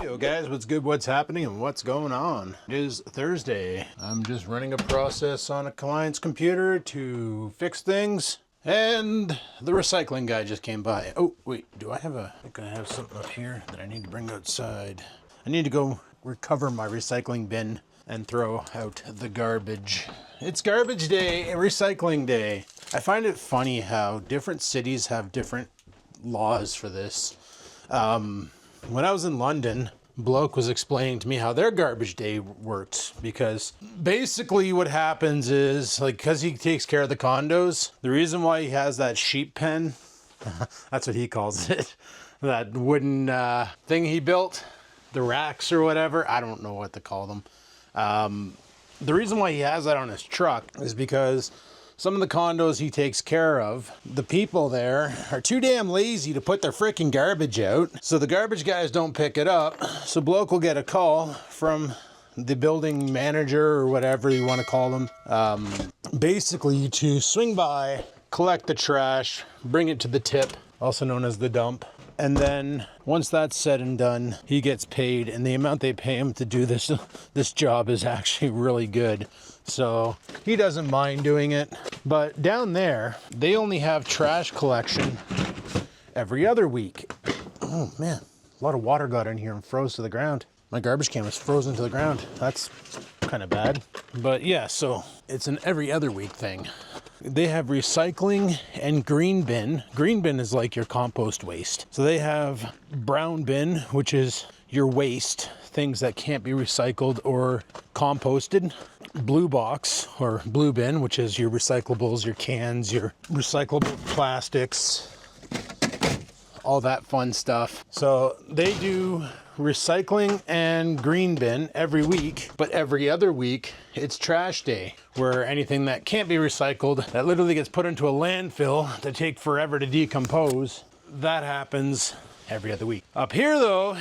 Yo guys, what's good, what's happening, and what's going on? It is Thursday. I'm just running a process on a client's computer to fix things, and the recycling guy just came by. Oh wait, I think I have something up here that I need to bring outside. I need to go recover my recycling bin and throw out the garbage. It's garbage day, recycling day. I find it funny how different cities have different laws for this. When I was in London, bloke was explaining to me how their garbage day works, because basically what happens is, like, because he takes care of the condos, the reason why he has that sheep pen, that's what he calls it, that wooden thing he built, the racks or whatever, I don't know what to call them. The reason why he has that on his truck is because some of the condos he takes care of, the people there are too damn lazy to put their freaking garbage out. So the garbage guys don't pick it up. So bloke will get a call from the building manager or whatever you want to call them. Basically to swing by, collect the trash, bring it to the tip, also known as the dump. And then once that's said and done, he gets paid, and the amount they pay him to do this job is actually really good. So he doesn't mind doing it. But down there, they only have trash collection every other week. Oh man, a lot of water got in here and froze to the ground. My garbage can was frozen to the ground. That's kind of bad. But yeah, so it's an every other week thing. They have recycling and green bin. Green bin is like your compost waste. So they have brown bin, which is your waste, things that can't be recycled or composted. Blue box or blue bin, which is your recyclables, your cans, your recyclable plastics, all that fun stuff. So they do recycling and green bin every week, but every other week it's trash day, where anything that can't be recycled, that literally gets put into a landfill that take forever to decompose, that happens every other week. Up here though,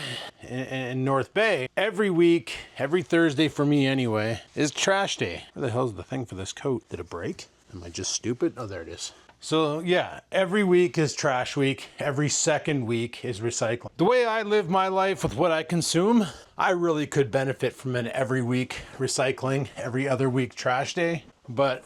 in North Bay, every week, every Thursday for me anyway, is trash day. Where the hell's the thing for this coat? Did it break? Am I just stupid? Oh, there it is. So yeah, every week is trash week. Every second week is recycling. The way I live my life with what I consume, I really could benefit from an every week recycling, every other week trash day. But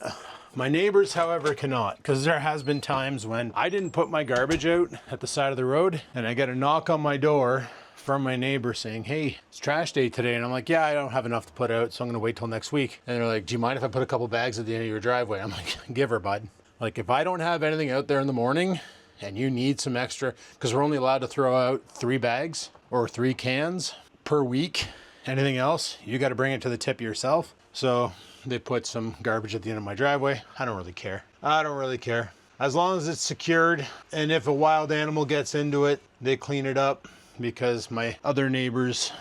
my neighbors, however, cannot, because there has been times when I didn't put my garbage out at the side of the road and I get a knock on my door from my neighbor saying, hey, it's trash day today. And I'm like, yeah, I don't have enough to put out, so I'm gonna wait till next week. And they're like, do you mind if I put a couple bags at the end of your driveway? I'm like, give her, bud. Like, if I don't have anything out there in the morning and you need some extra, because we're only allowed to throw out 3 bags or 3 cans per week, anything else, you got to bring it to the tip yourself. So they put some garbage at the end of my driveway. I don't really care. I don't really care. As long as it's secured, and if a wild animal gets into it, they clean it up, because my other neighbors,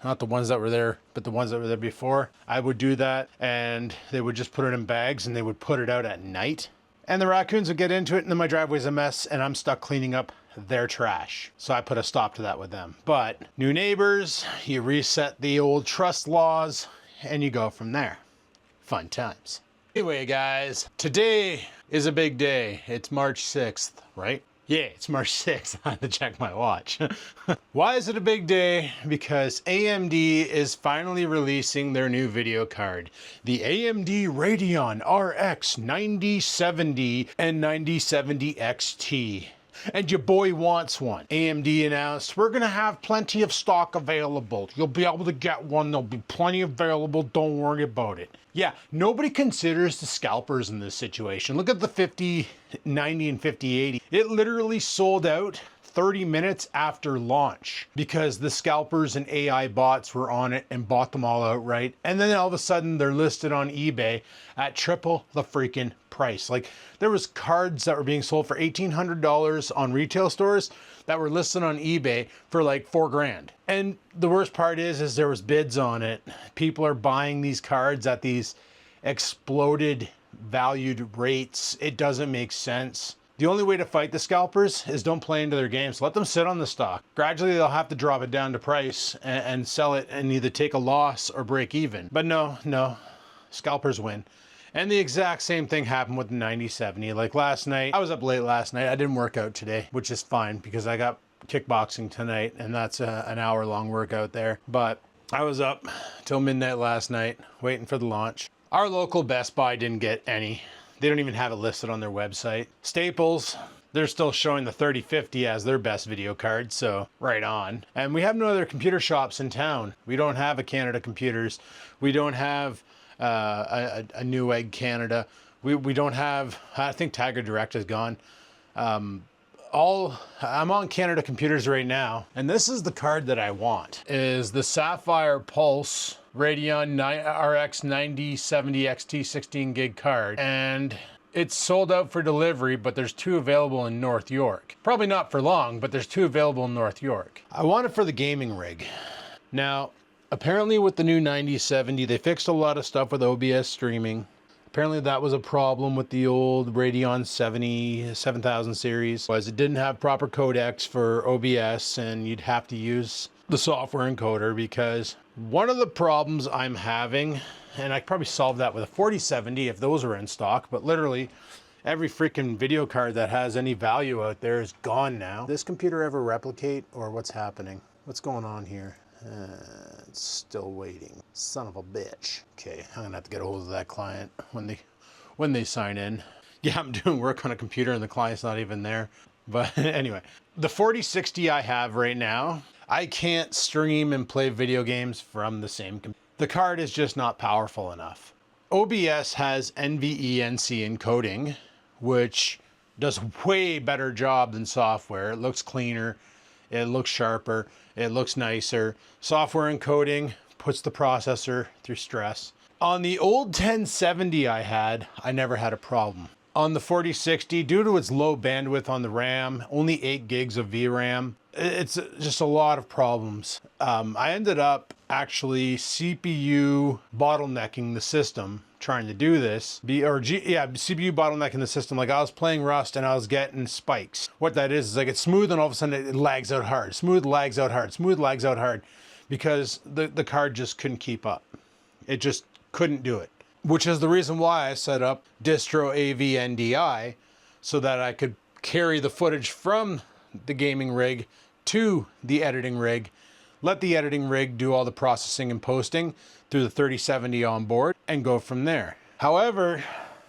not the ones that were there, but the ones that were there before, I would do that, and they would just put it in bags and they would put it out at night. And the raccoons would get into it, and then my driveway's a mess, and I'm stuck cleaning up their trash. So I put a stop to that with them. But new neighbors, you reset the old trust laws, and you go from there. Fun times. Anyway, guys, today is a big day. It's March 6th, right? Yeah, it's March 6th. I had to check my watch. Why is it a big day? Because AMD is finally releasing their new video card. The AMD Radeon RX 9070 and 9070 XT. And your boy wants one. AMD announced, we're gonna have plenty of stock available. You'll be able to get one. There'll be plenty available. Don't worry about it. Yeah, nobody considers the scalpers in this situation. Look at the 5090 and 5080. It literally sold out 30 minutes after launch because the scalpers and AI bots were on it and bought them all outright. And then all of a sudden they're listed on eBay at triple the freaking price. Like, there was cards that were being sold for $1,800 on retail stores that were listed on eBay for like $4,000. And the worst part is there was bids on it. People are buying these cards at these exploded valued rates. It doesn't make sense. The only way to fight the scalpers is don't play into their games. Let them sit on the stock. Gradually, they'll have to drop it down to price and sell it and either take a loss or break even. But no, scalpers win. And the exact same thing happened with the 9070. Like last night, I was up late last night. I didn't work out today, which is fine because I got kickboxing tonight and that's an hour-long workout there. But I was up till midnight last night waiting for the launch. Our local Best Buy didn't get any. They don't even have it listed on their website. Staples, they're still showing the 3050 as their best video card, so right on. And we have no other computer shops in town. We don't have a Canada Computers. We don't have a Newegg Canada. We don't have, I think Tiger Direct is gone. I'm on Canada Computers right now, and this is the card that I want, is the Sapphire Pulse Radeon RX 9070 XT 16 gig card. And it's sold out for delivery, but there's 2 available in North York. Probably not for long, but there's 2 available in North York. I want it for the gaming rig. Now, apparently with the new 9070, they fixed a lot of stuff with OBS streaming. Apparently that was a problem with the old Radeon 7000 series, was it didn't have proper codecs for OBS, and you'd have to use the software encoder, because one of the problems I'm having, and I could probably solve that with a 4070 if those are in stock, but literally every freaking video card that has any value out there is gone now. This computer ever replicate, or what's happening? What's going on here? It's still waiting. Son of a bitch. Okay, I'm gonna have to get a hold of that client when they sign in. Yeah, I'm doing work on a computer and the client's not even there. But anyway, the 4060 I have right now, I can't stream and play video games from the same computer. The card is just not powerful enough. OBS has NVENC encoding, which does a way better job than software. It looks cleaner, it looks sharper, it looks nicer. Software encoding puts the processor through stress. On the old 1070 I never had a problem. On the 4060, due to its low bandwidth on the RAM, only 8 gigs of VRAM, it's just a lot of problems. I ended up actually CPU bottlenecking the system trying to do this. CPU bottlenecking the system. Like I was playing Rust and I was getting spikes. What that is like it's smooth and all of a sudden it lags out hard. Smooth lags out hard. Smooth lags out hard. Because the card just couldn't keep up. It just couldn't do it. Which is the reason why I set up distro AV NDI, so that I could carry the footage from the gaming rig to the editing rig, let the editing rig do all the processing and posting through the 3070 on board, and go from there. However,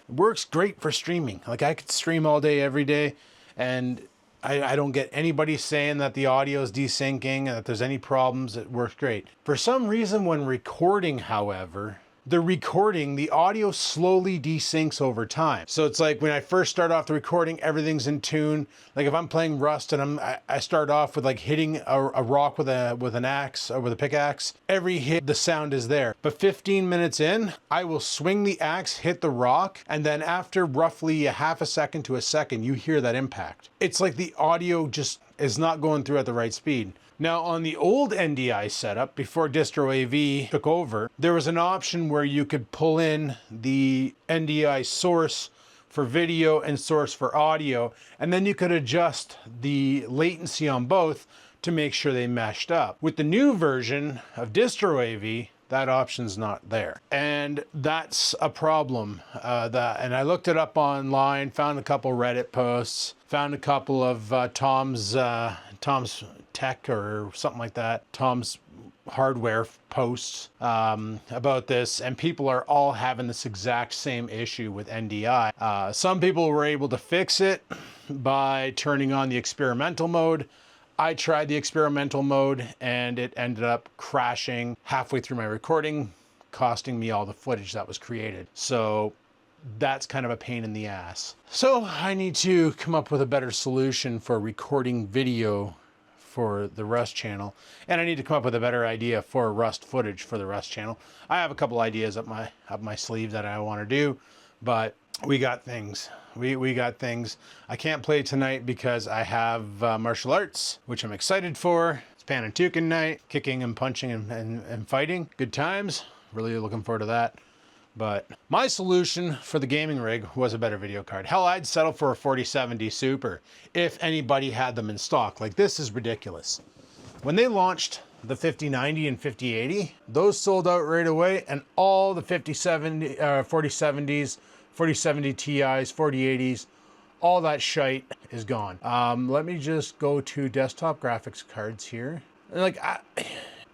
it works great for streaming. Like I could stream all day, every day, and I don't get anybody saying that the audio is desyncing and that there's any problems. It works great. For some reason, when recording, however, the audio slowly desyncs over time. So it's like when I first start off the recording, everything's in tune. Like if I'm playing Rust and I start off with like hitting a rock with an axe or with a pickaxe, every hit, the sound is there. But 15 minutes in, I will swing the axe, hit the rock, and then after roughly a half a second to a second, you hear that impact. It's like the audio just is not going through at the right speed. Now on the old NDI setup, before distro AV took over, there was an option where you could pull in the NDI source for video and source for audio, and then you could adjust the latency on both to make sure they meshed up. With the new version of distro AV, that option's not there. And that's a problem. And I looked it up online, found a couple Reddit posts, found a couple of Tom's Tech or something like that, Tom's Hardware posts about this, and people are all having this exact same issue with NDI. Some people were able to fix it by turning on the experimental mode. I tried the experimental mode and it ended up crashing halfway through my recording, costing me all the footage that was created. So that's kind of a pain in the ass. So I need to come up with a better solution for recording video for the Rust channel, and I need to come up with a better idea for Rust footage for the Rust channel. I have a couple ideas up my sleeve that I want to do, but we got things. We got things. I can't play tonight because I have martial arts, which I'm excited for. It's Panantukan night, kicking and punching and fighting. Good times. Really looking forward to that. But my solution for the gaming rig was a better video card. Hell, I'd settle for a 4070 Super if anybody had them in stock. Like, this is ridiculous. When they launched the 5090 and 5080, those sold out right away, and all the 4070s, 4070 Ti's, 4080s, all that shite is gone. Let me just go to desktop graphics cards here. Like,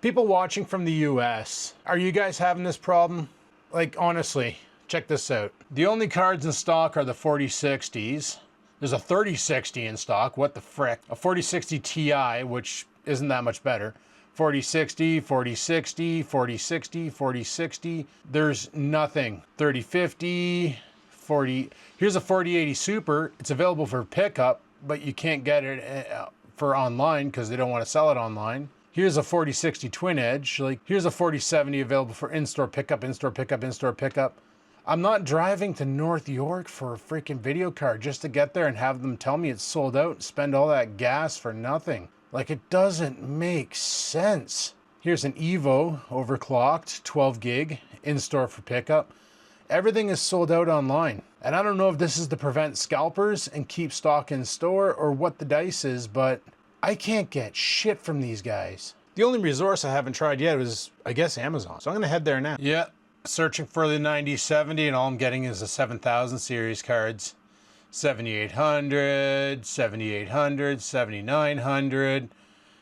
people watching from the US, are you guys having this problem? Like, honestly, check this out. The only cards in stock are the 4060s. There's a 3060 in stock, what the frick? A 4060 Ti, which isn't that much better. 4060, 4060, 4060, 4060. There's nothing. 3050, 40. Here's a 4080 Super. It's available for pickup, but you can't get it for online because they don't want to sell it online. Here's a 4060 Twin Edge. Like, here's a 4070 available for in-store pickup, in-store pickup, in-store pickup. I'm not driving to North York for a freaking video card just to get there and have them tell me it's sold out and spend all that gas for nothing. Like, it doesn't make sense. Here's an Evo overclocked, 12 gig, in-store for pickup. Everything is sold out online. And I don't know if this is to prevent scalpers and keep stock in store or what the dice is, but I can't get shit from these guys. The only resource I haven't tried yet was, I guess, Amazon. So I'm gonna head there now. Yeah, searching for the 9070 and all I'm getting is the 7000 series cards. 7800, 7800, 7900,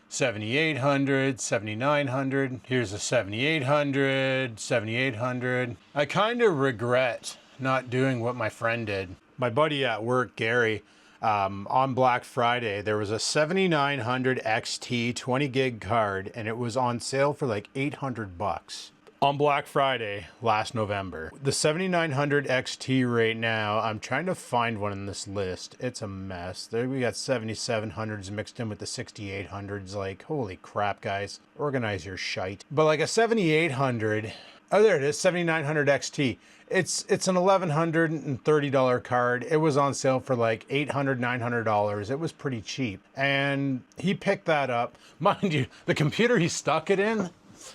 7800, 7900. Here's a 7800, 7800. I kind of regret not doing what my friend did. My buddy at work, Gary, on Black Friday, there was a 7900 XT 20 gig card and it was on sale for like 800 bucks. On Black Friday last November. The 7900 XT right now, I'm trying to find one in this list. It's a mess. There we got 7700s mixed in with the 6800s. Like, holy crap, guys. Organize your shite. But like a 7800, oh, there it is, 7900 XT. It's an $1,130 card. It was on sale for like $800, $900. It was pretty cheap. And he picked that up. Mind you, the computer he stuck it in,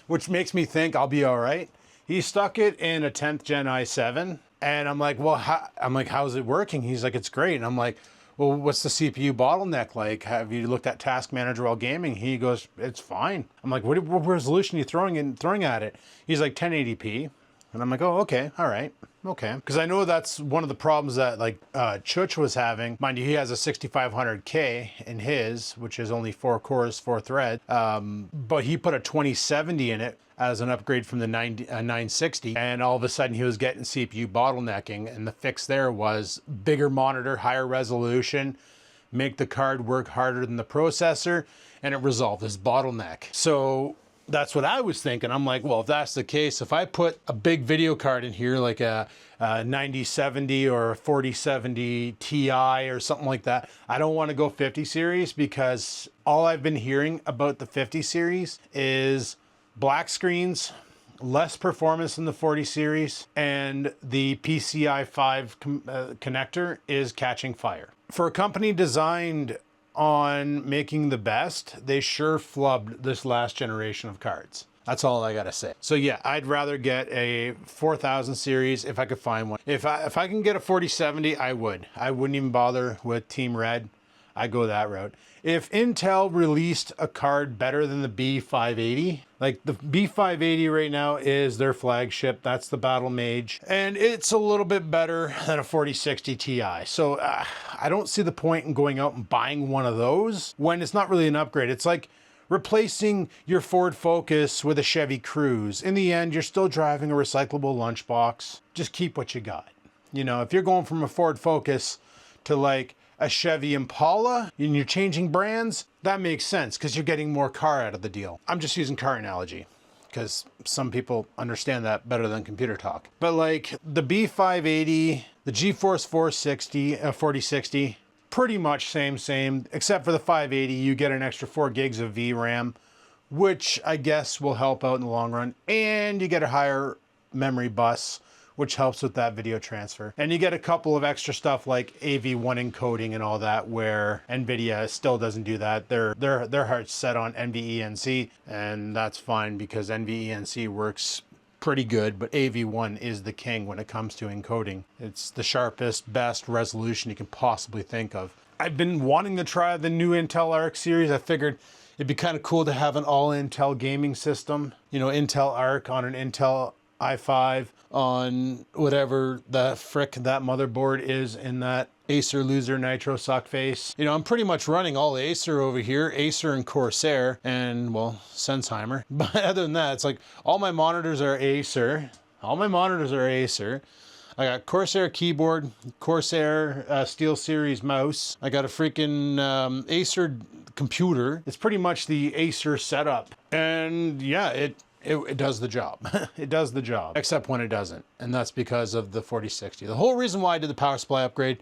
which makes me think I'll be all right. He stuck it in a 10th gen i7 and I'm like, well, how's it working? He's like, it's great. And I'm like, well, what's the CPU bottleneck like? Have you looked at Task Manager while gaming? He goes, it's fine. I'm like, what resolution are you throwing at it? He's like 1080p. And I'm like, oh, okay, all right, okay. Because I know that's one of the problems that like Chuch was having. Mind you, he has a 6500K in his, which is only 4 cores, 4 threads. But he put a 2070 in it as an upgrade from the 960. And all of a sudden he was getting CPU bottlenecking. And the fix there was bigger monitor, higher resolution, make the card work harder than the processor. And it resolved his bottleneck. So that's what I was thinking. I'm like, well, if that's the case, if I put a big video card in here, like a 9070 or a 4070 Ti or something like that, I don't want to go 50 series because all I've been hearing about the 50 series is black screens, less performance than the 40 series, and the PCI 5 connector is catching fire. For a company designed on making the best, they sure flubbed this last generation of cards. That's all I gotta say. So yeah, I'd rather get a 4000 series if I could find one. If I can get a 4070, I would. I wouldn't even bother with Team Red. I'd go that route. If Intel released a card better than the B580, like the B580 right now is their flagship, that's the Battle Mage, and it's a little bit better than a 4060 Ti. So I don't see the point in going out and buying one of those when it's not really an upgrade. It's like replacing your Ford Focus with a Chevy Cruze. In the end, you're still driving a recyclable lunchbox. Just keep what you got. You know, if you're going from a Ford Focus to like a Chevy Impala and you're changing brands, that makes sense because you're getting more car out of the deal. I'm just using car analogy because some people understand that better than computer talk. But like the B580, the GeForce 4060, pretty much same, except for the 580, you get an extra 4 gigs of VRAM, which I guess will help out in the long run. And you get a higher memory bus, which helps with that video transfer. And you get a couple of extra stuff like AV1 encoding and all that, where Nvidia still doesn't do that. Their heart's set on NVENC, and that's fine because NVENC works pretty good, but AV1 is the king when it comes to encoding. It's the sharpest, best resolution you can possibly think of. I've been wanting to try the new Intel RX series. I figured It'd be kind of cool to have an all Intel gaming system, you know, Intel Arc on an Intel i5 on whatever the frick that motherboard is in that Acer Loser Nitro Suckface. You know, I'm pretty much running all Acer over here, Acer and Corsair and, well, Sennheimer. But other than that, it's like all my monitors are Acer. All my monitors are Acer. I got Corsair keyboard, Corsair SteelSeries mouse. I got a freaking Acer computer. It's pretty much the Acer setup. And yeah, it does the job. It does the job, except when it doesn't. And that's because of the 4060. The whole reason why I did the power supply upgrade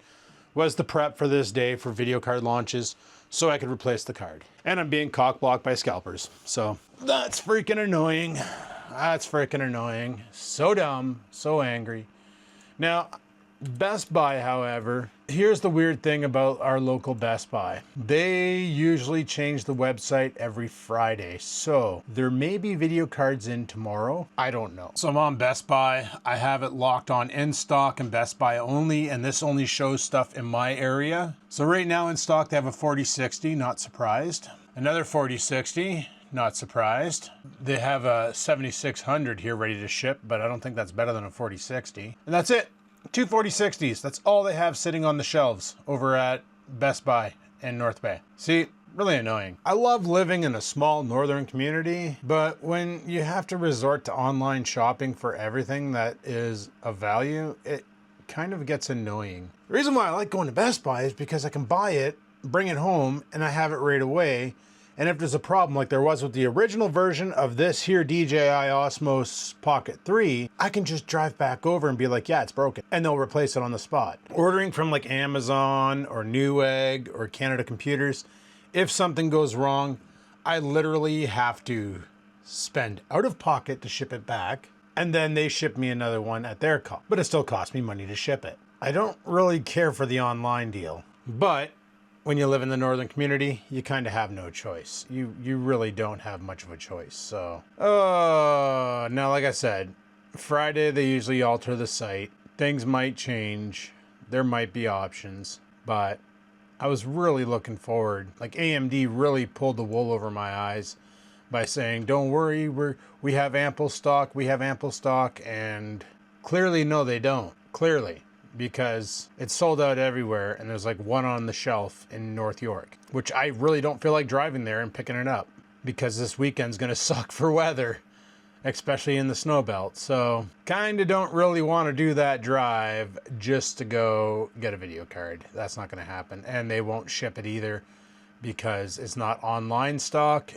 was the prep for this day for video card launches so I could replace the card. And I'm being cock blocked by scalpers. So that's freaking annoying. That's freaking annoying. So dumb, so angry. Now, Best Buy, however, here's the weird thing about our local Best Buy. They usually change the website every Friday, so there may be video cards in tomorrow. I don't know. So I'm on Best Buy. I have it locked on in stock and Best Buy only, and this only shows stuff in my area. So right now in stock, they have a 4060, not surprised. Another 4060. Not surprised. They have a 7600 here ready to ship, but I don't think that's better than a 4060. And that's it. Two 4060s. That's all they have sitting on the shelves over at Best Buy in North Bay. See, really annoying. I love living in a small northern community, but when you have to resort to online shopping for everything that is of value, it kind of gets annoying. The reason why I like going to Best Buy is because I can buy it, bring it home, and I have it right away. And if there's a problem like there was with the original version of this here DJI Osmos Pocket 3, I can just drive back over and be like, yeah, it's broken. And they'll replace it on the spot. Ordering from like Amazon or Newegg or Canada Computers, if something goes wrong, I literally have to spend out of pocket to ship it back. And then they ship me another one at their cost. But it still costs me money to ship it. I don't really care for the online deal. But when you live in the northern community, you kind of have no choice. You really don't have much of a choice. So, now like I said, Friday they usually alter the site. Things might change. There might be options, but I was really looking forward. Like AMD really pulled the wool over my eyes by saying, "Don't worry, we have ample stock. We have ample stock," and clearly, no, they don't. Clearly. Because it's sold out everywhere and there's like one on the shelf in North York, which I really don't feel like driving there and picking it up because this weekend's gonna suck for weather, especially in the snow belt. So kind of don't really want to do that drive just to go get a video card. That's not gonna happen. And they won't ship it either because it's not online stock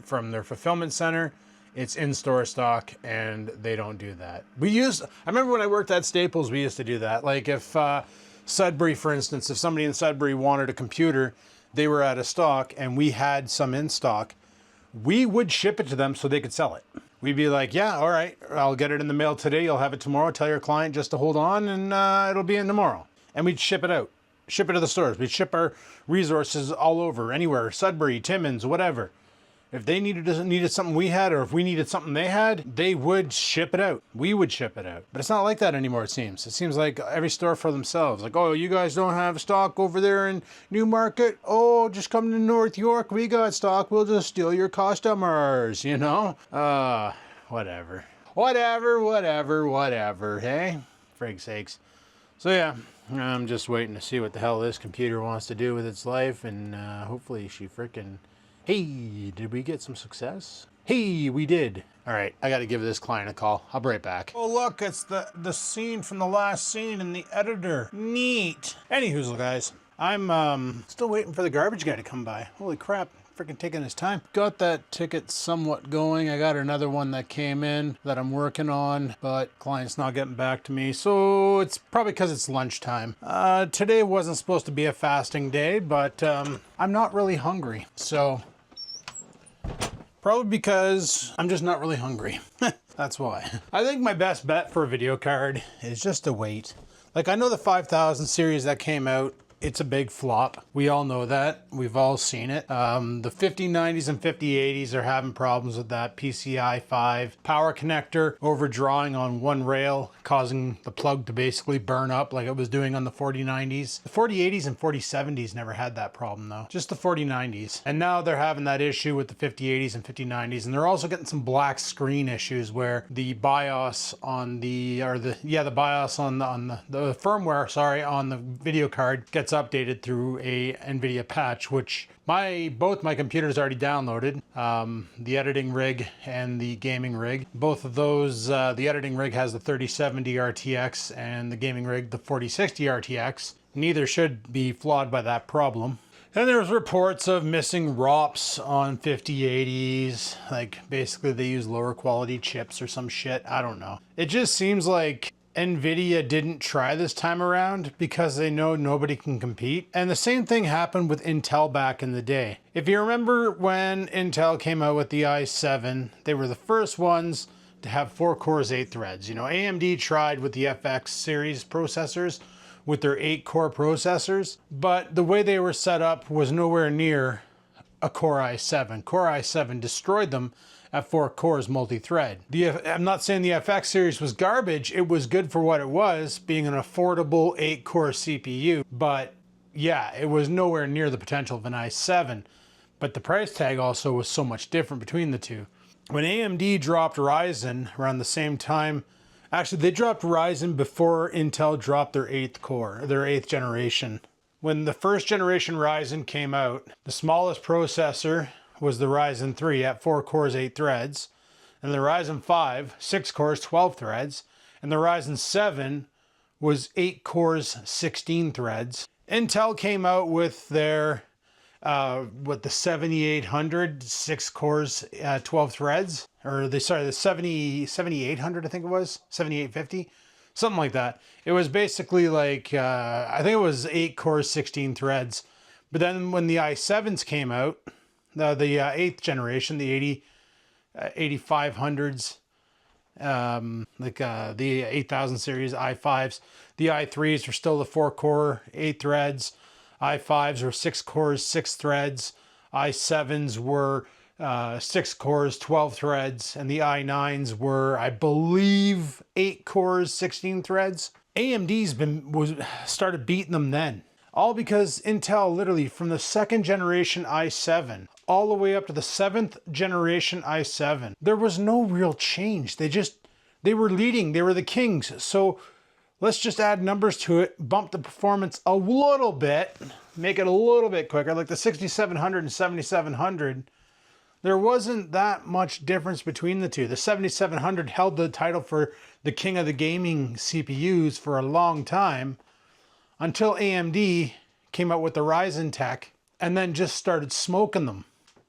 from their fulfillment center. It's in-store stock, and they don't do that. I remember when I worked at Staples, we used to do that. Like if Sudbury, for instance, if somebody in Sudbury wanted a computer, they were out of stock, and we had some in stock, we would ship it to them so they could sell it. We'd be like, yeah, all right, I'll get it in the mail today. You'll have it tomorrow. Tell your client just to hold on, and it'll be in tomorrow. And we'd ship it out. Ship it to the stores. We'd ship our resources all over, anywhere, Sudbury, Timmins, whatever. If they needed something we had, or if we needed something they had, they would ship it out. We would ship it out. But it's not like that anymore, it seems. It seems like every store for themselves. Like, oh, you guys don't have stock over there in Newmarket? Oh, just come to North York. We got stock. We'll just steal your customers, you know? Whatever. Whatever, hey? Frig's sakes. So yeah, I'm just waiting to see what the hell this computer wants to do with its life, and hopefully she frickin'... Hey, did we get some success? Hey, we did. All right, I got to give this client a call. I'll be right back. Oh, look, it's the scene from the last scene in the editor. Neat. Anywho, guys, I'm still waiting for the garbage guy to come by. Holy crap. Freaking taking his time. Got that ticket somewhat going. I got another one that came in that I'm working on, but client's not getting back to me. So it's probably because it's lunchtime. Today wasn't supposed to be a fasting day, but I'm not really hungry. So probably because I'm just not really hungry. That's why. I think my best bet for a video card is just to wait. Like I know the 5000 series that came out It's a big flop. We all know that. We've all seen it. The 5090s and 5080s are having problems with that PCI 5 power connector overdrawing on one rail, causing the plug to basically burn up like it was doing on the 4090s. The 4080s and 4070s never had that problem though, just the 4090s. And now they're having that issue with the 5080s and 5090s, and they're also getting some black screen issues where the BIOS on the BIOS on the firmware, sorry, on the video card gets updated through a Nvidia patch, which both my computers already downloaded, the editing rig and the gaming rig. Both of those, the editing rig has the 3070 RTX and the gaming rig the 4060 RTX. Neither should be flawed by that problem. And there's reports of missing ROPs on 5080s, like basically they use lower quality chips or some shit, I don't know. It just seems like Nvidia didn't try this time around because they know nobody can compete. And the same thing happened with Intel back in the day. If you remember when Intel came out with the i7, they were the first ones to have 4 cores, 8 threads. You know, AMD tried with the FX series processors with their 8-core processors, but the way they were set up was nowhere near a Core i7. Core i7 destroyed them at 4 cores multi-thread. I'm not saying the FX series was garbage, it was good for what it was, being an affordable 8-core CPU, but yeah, it was nowhere near the potential of an i7. But the price tag also was so much different between the two. When AMD dropped Ryzen around the same time, actually they dropped Ryzen before Intel dropped their 8th core, their 8th generation. When the first generation Ryzen came out, the smallest processor was the Ryzen 3 at 4 cores, 8 threads, and the Ryzen 5, 6 cores, 12 threads, and the Ryzen 7 was 8 cores, 16 threads. Intel came out with their, the 7800, 6 cores, 12 threads, or the 7800, I think it was, 7850, something like that. It was basically like, I think it was 8 cores, 16 threads. But then when the i7s came out, the 8th generation, the 8500s, the 8000 series i5s, the i3s were still the 4 core, 8 threads, i5s were 6 cores, 6 threads, i7s were 6 cores, 12 threads, and the i9s were, I believe, 8 cores, 16 threads. AMD's started beating them then. All because Intel, literally from the 2nd generation i7 all the way up to the 7th generation i7, there was no real change. They were leading, they were the kings. So let's just add numbers to it, bump the performance a little bit, make it a little bit quicker, like the 6700 and 7700. There wasn't that much difference between the two. The 7700 held the title for the king of the gaming CPUs for a long time, until AMD came out with the Ryzen tech and then just started smoking them.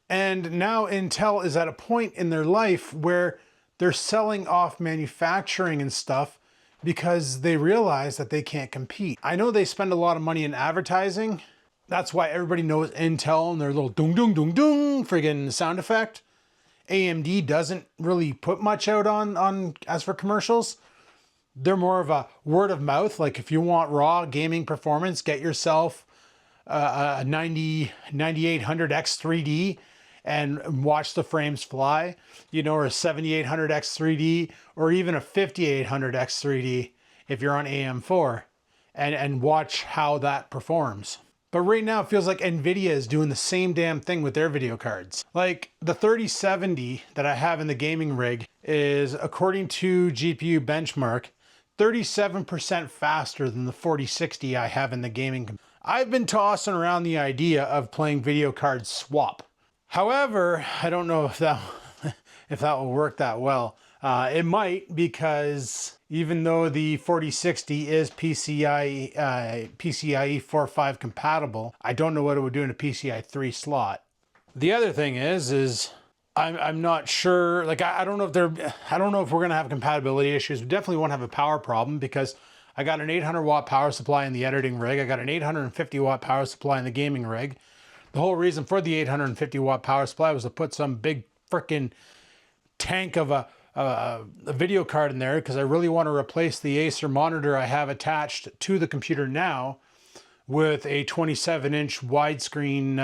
And now Intel is at a point in their life where they're selling off manufacturing and stuff because they realize that they can't compete. I know they spend a lot of money in advertising. That's why everybody knows Intel and their little dung dung dung dung friggin' sound effect. AMD doesn't really put much out on as for commercials. They're more of a word of mouth. Like if you want raw gaming performance, get yourself a 9800X 3D and watch the frames fly, you know, or a 7800X 3D, or even a 5800X 3D if you're on AM4, and watch how that performs. But right now it feels like Nvidia is doing the same damn thing with their video cards. Like the 3070 that I have in the gaming rig is, according to GPU Benchmark, 37% faster than the 4060 I have in the gaming. I've been tossing around the idea of playing video card swap. However, I don't know if that will work that well. It might, because even though the 4060 is PCIe 4.5 compatible, I don't know what it would do in a PCI 3 slot. The other thing is I'm not sure, like I don't know if we're gonna have compatibility issues. We definitely won't have a power problem, because I got an 800 watt power supply in the editing rig. I got an 850 watt power supply in the gaming rig. The whole reason for the 850 watt power supply was to put some big frickin' tank of a video card in there, because I really want to replace the Acer monitor I have attached to the computer now with a 27-inch widescreen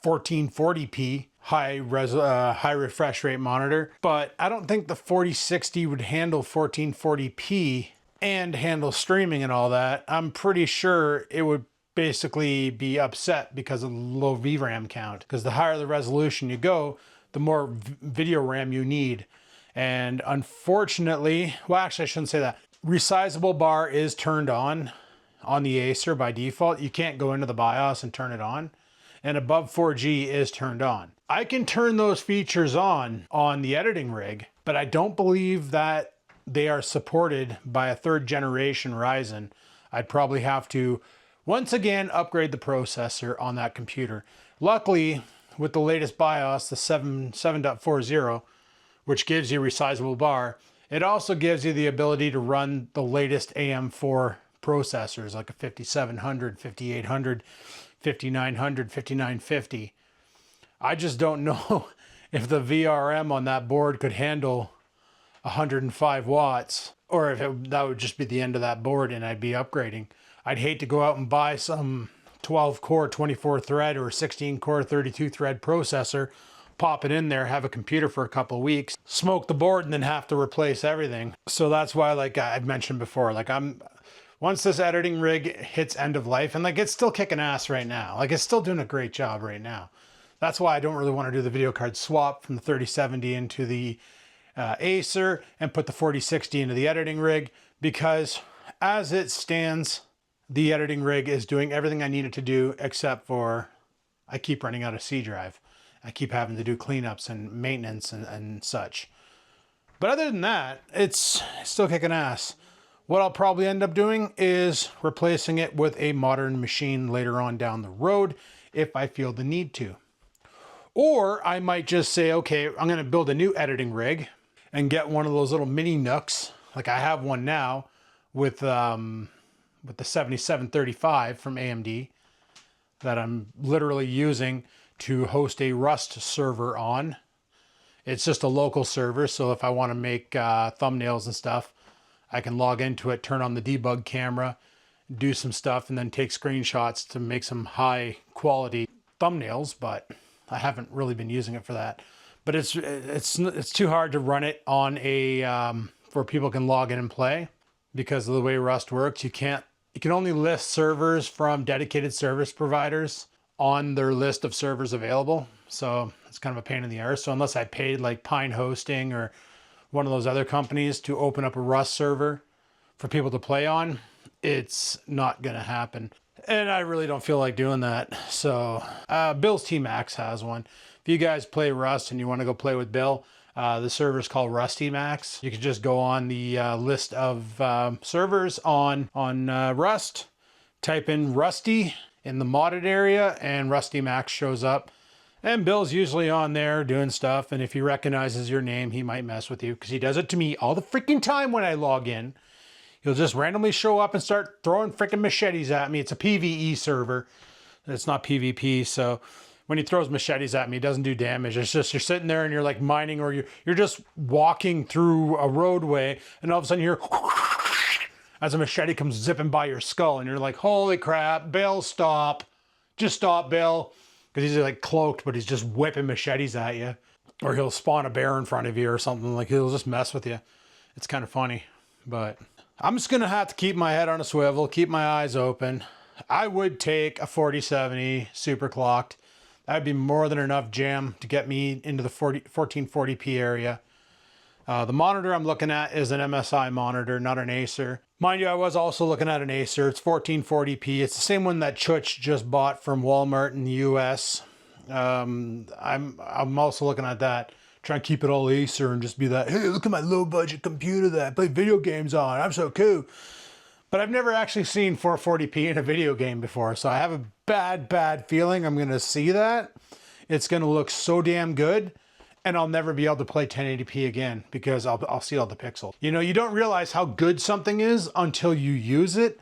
1440p high refresh rate monitor, but I don't think the 4060 would handle 1440p and handle streaming and all that. I'm pretty sure it would basically be upset because of the low VRAM count, because the higher the resolution you go, the more video RAM you need. And unfortunately, well, actually I shouldn't say that. Resizable bar is turned on the Acer by default. You can't go into the BIOS and turn it on. And above 4G is turned on. I can turn those features on the editing rig, but I don't believe that they are supported by a 3rd generation Ryzen. I'd probably have to once again upgrade the processor on that computer. Luckily, with the latest BIOS, the 7.40, which gives you resizable bar, it also gives you the ability to run the latest AM4 processors, like a 5700, 5800, 5900, 5950. I just don't know if the VRM on that board could handle 105 watts, or if that would just be the end of that board and I'd be upgrading. I'd hate to go out and buy some 12 core 24 thread or 16 core 32 thread processor, pop it in there, have a computer for a couple of weeks, smoke the board, and then have to replace everything. So that's why, like I've mentioned before, like once this editing rig hits end of life, and like it's still kicking ass right now, like it's still doing a great job right now. That's why I don't really want to do the video card swap from the 3070 into the Acer and put the 4060 into the editing rig, because as it stands, the editing rig is doing everything I need it to do, except for I keep running out of C drive. I keep having to do cleanups and maintenance and such. But other than that, it's still kicking ass. What I'll probably end up doing is replacing it with a modern machine later on down the road if I feel the need to. Or I might just say, okay, I'm going to build a new editing rig and get one of those little mini Nooks. Like I have one now with the 7735 from AMD that I'm literally using to host a Rust server on. It's just a local server, so if I want to make thumbnails and stuff, I can log into it, turn on the debug camera, do some stuff, and then take screenshots to make some high quality thumbnails, but I haven't really been using it for that. But it's too hard to run it on a where people can log in and play, because of the way Rust works. You can only list servers from dedicated service providers on their list of servers available. So it's kind of a pain in the arse. So unless I paid like Pine Hosting or one of those other companies to open up a Rust server for people to play on, it's not going to happen. And I really don't feel like doing that. So Bill's T-Max has one. If you guys play Rust and you want to go play with Bill, the server is called Rusty Max. You can just go on the list of servers on Rust, type in Rusty in the modded area, and Rusty Max shows up. And Bill's usually on there doing stuff, and if he recognizes your name, he might mess with you, because he does it to me all the freaking time when I log in. He'll just randomly show up and start throwing freaking machetes at me. It's a PvE server. It's not PvP, so when he throws machetes at me, it doesn't do damage. It's just you're sitting there and you're like mining, or you're just walking through a roadway, and all of a sudden you hear as a machete comes zipping by your skull, and you're like, holy crap, Bill, stop. Just stop, Bill. Because he's like cloaked, but he's just whipping machetes at you. Or he'll spawn a bear in front of you or something. Like, he'll just mess with you. It's kind of funny. But I'm just going to have to keep my head on a swivel, keep my eyes open. I would take a 4070 super clocked. That would be more than enough jam to get me into the 1440p area. The monitor I'm looking at is an MSI monitor, not an Acer. Mind you, I was also looking at an Acer. It's 1440p. It's the same one that Chutch just bought from Walmart in the US. I'm also looking at that, trying to keep it all Acer and just be that, hey, look at my low budget computer that I play video games on. I'm so cool. But I've never actually seen 440p in a video game before, so I have a bad feeling I'm going to see that. It's going to look so damn good. And I'll never be able to play 1080p again, because I'll see all the pixels. You know, you don't realize how good something is until you use it,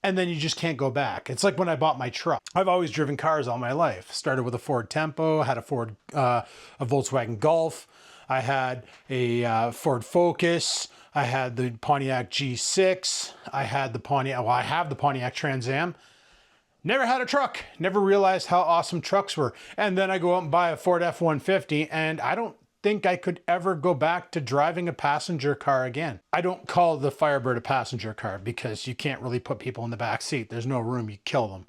and then you just can't go back. It's like when I bought my truck. I've always driven cars all my life. Started with a Ford Tempo, had a Volkswagen Golf. I had a Ford Focus. I had the Pontiac G6. I had the Pontiac, well, I have the Pontiac Trans Am. Never had a truck, never realized how awesome trucks were. And then I go out and buy a Ford F-150, and I don't think I could ever go back to driving a passenger car again. I don't call the Firebird a passenger car because you can't really put people in the back seat. There's no room, you kill them.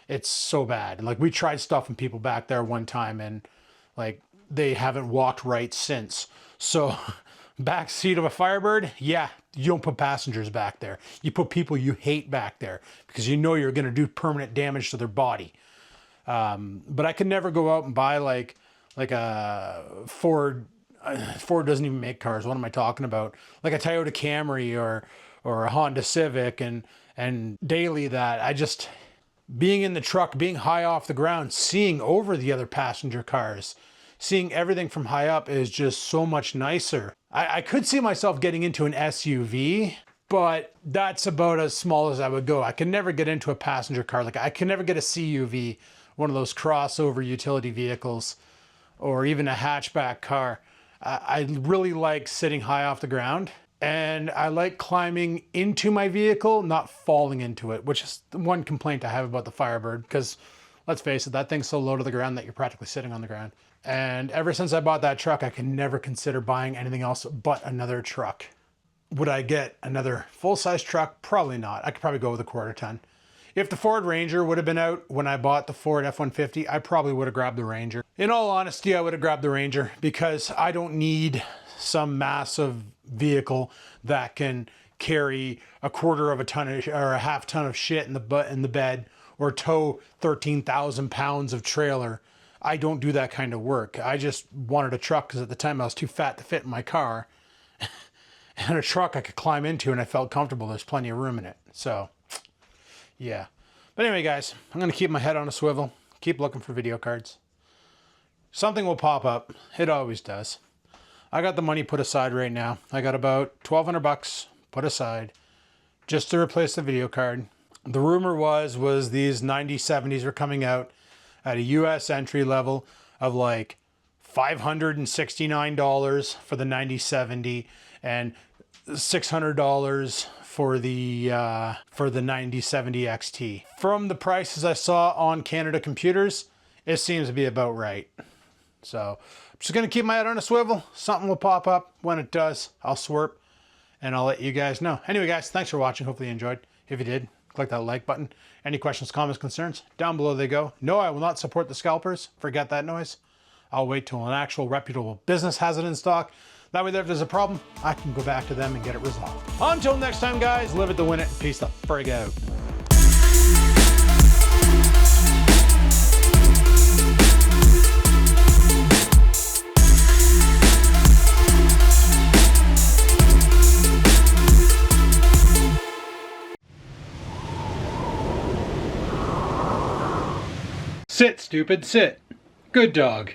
It's so bad. And like, we tried stuffing people back there one time, and like, they haven't walked right since. So back seat of a Firebird, yeah, you don't put passengers back there. You put people you hate back there because you know you're going to do permanent damage to their body. But I could never go out and buy like a Ford. Ford doesn't even make cars. What am I talking about? Like a Toyota Camry or a Honda Civic and daily that. I just, being in the truck, being high off the ground, seeing over the other passenger cars, seeing everything from high up is just so much nicer. I could see myself getting into an SUV, but that's about as small as I would go. I can never get into a passenger car. Like, I can never get a CUV, one of those crossover utility vehicles, or even a hatchback car. I really like sitting high off the ground, and I like climbing into my vehicle, not falling into it, which is the one complaint I have about the Firebird, because let's face it, that thing's so low to the ground that you're practically sitting on the ground. And ever since I bought that truck, I can never consider buying anything else but another truck. Would I get another full-size truck? Probably not. I could probably go with a quarter ton. If the Ford Ranger would have been out when I bought the Ford F-150, I probably would have grabbed the Ranger. In all honesty, I would have grabbed the Ranger because I don't need some massive vehicle that can carry a quarter of a ton or a half ton of shit in the bed, or tow 13,000 pounds of trailer. I don't do that kind of work. I just wanted a truck because at the time I was too fat to fit in my car. And a truck I could climb into and I felt comfortable. There's plenty of room in it. So, yeah. But anyway, guys, I'm going to keep my head on a swivel. Keep looking for video cards. Something will pop up. It always does. I got the money put aside right now. I got about 1,200 bucks put aside just to replace the video card. The rumor was these 9070s were coming out at a US entry level of like $569 for the 9070 and $600 for the 9070 XT. From the prices I saw on Canada Computers, it seems to be about right. So I'm just gonna keep my head on a swivel. Something will pop up. When it does, I'll swerp and I'll let you guys know. Anyway, guys, thanks for watching. Hopefully you enjoyed. If you did, click that like button. Any questions, comments, concerns? Down below they go. No, I will not support the scalpers. Forget that noise. I'll wait till an actual reputable business has it in stock. That way, if there's a problem, I can go back to them and get it resolved. Until next time, guys, live it to win it. Peace the frig out. Sit, stupid, sit. Good dog.